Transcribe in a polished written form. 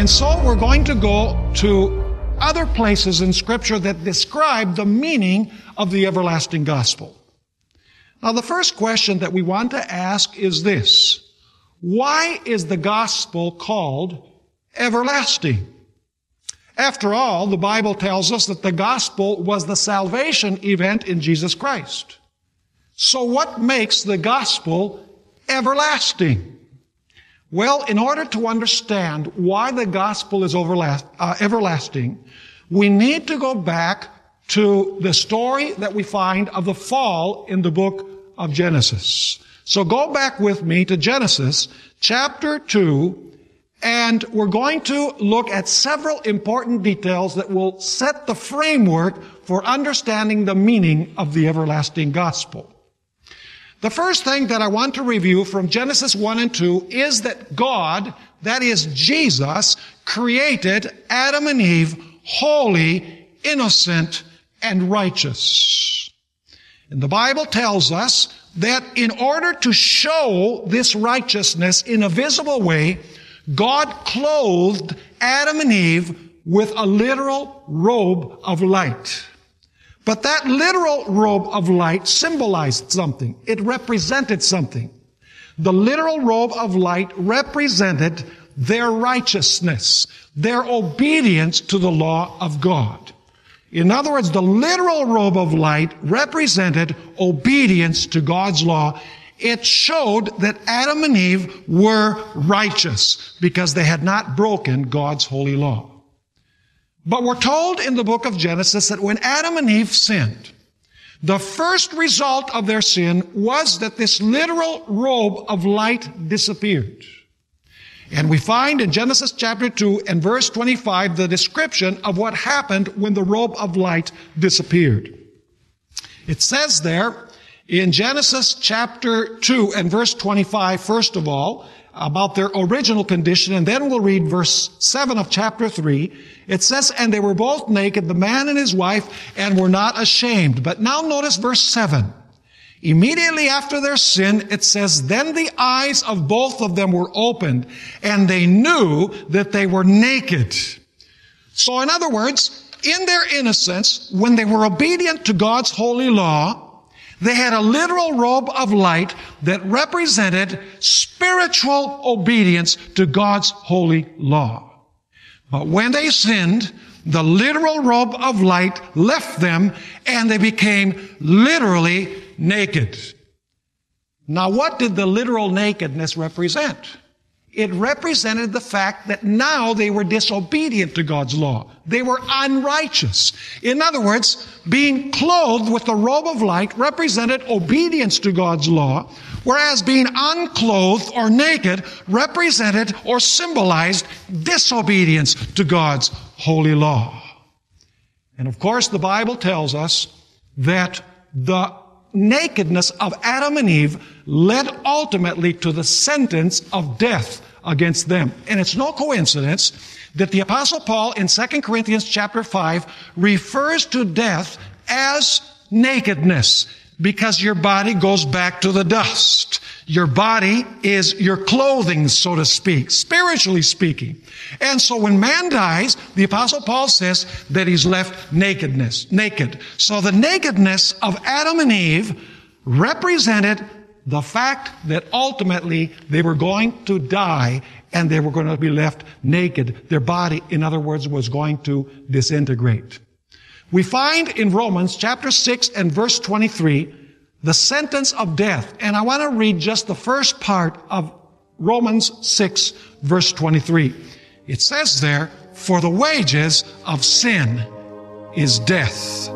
And so we're going to go to other places in Scripture that describe the meaning of the everlasting gospel. Now, the first question that we want to ask is this: why is the gospel called everlasting? After all, the Bible tells us that the gospel was the salvation event in Jesus Christ. So what makes the gospel everlasting? Well, in order to understand why the gospel is everlasting, we need to go back to the story that we find of the fall in the book of Genesis. So go back with me to Genesis chapter 2, and we're going to look at several important details that will set the framework for understanding the meaning of the everlasting gospel. The first thing that I want to review from Genesis 1 and 2 is that God, that is Jesus, created Adam and Eve holy, innocent, and righteous. And the Bible tells us that in order to show this righteousness in a visible way, God clothed Adam and Eve with a literal robe of light. But that literal robe of light symbolized something. It represented something. The literal robe of light represented their righteousness, their obedience to the law of God. In other words, the literal robe of light represented obedience to God's law. It showed that Adam and Eve were righteous because they had not broken God's holy law. But we're told in the book of Genesis that when Adam and Eve sinned, the first result of their sin was that this literal robe of light disappeared. And we find in Genesis chapter 2 and verse 25 the description of what happened when the robe of light disappeared. It says there in Genesis chapter 2 and verse 25, first of all, about their original condition, and then we'll read verse 7 of chapter 3. It says, and they were both naked, the man and his wife, and were not ashamed. But now notice verse 7. Immediately after their sin, it says, then the eyes of both of them were opened, and they knew that they were naked. So in other words, in their innocence, when they were obedient to God's holy law, they had a literal robe of light that represented spiritual obedience to God's holy law. But when they sinned, the literal robe of light left them, and they became literally naked. Now, what did the literal nakedness represent? It represented the fact that now they were disobedient to God's law. They were unrighteous. In other words, being clothed with the robe of light represented obedience to God's law, whereas being unclothed or naked represented or symbolized disobedience to God's holy law. And of course, the Bible tells us that the nakedness of Adam and Eve led ultimately to the sentence of death against them. And it's no coincidence that the Apostle Paul in 2 Corinthians chapter 5 refers to death as nakedness, because your body goes back to the dust. Your body is your clothing, so to speak, spiritually speaking. And so when man dies, the Apostle Paul says that he's left naked. So the nakedness of Adam and Eve represented the fact that ultimately they were going to die and they were going to be left naked. Their body, in other words, was going to disintegrate. We find in Romans chapter 6 and verse 23 the sentence of death. And I want to read just the first part of Romans 6 verse 23. It says there, for the wages of sin is death.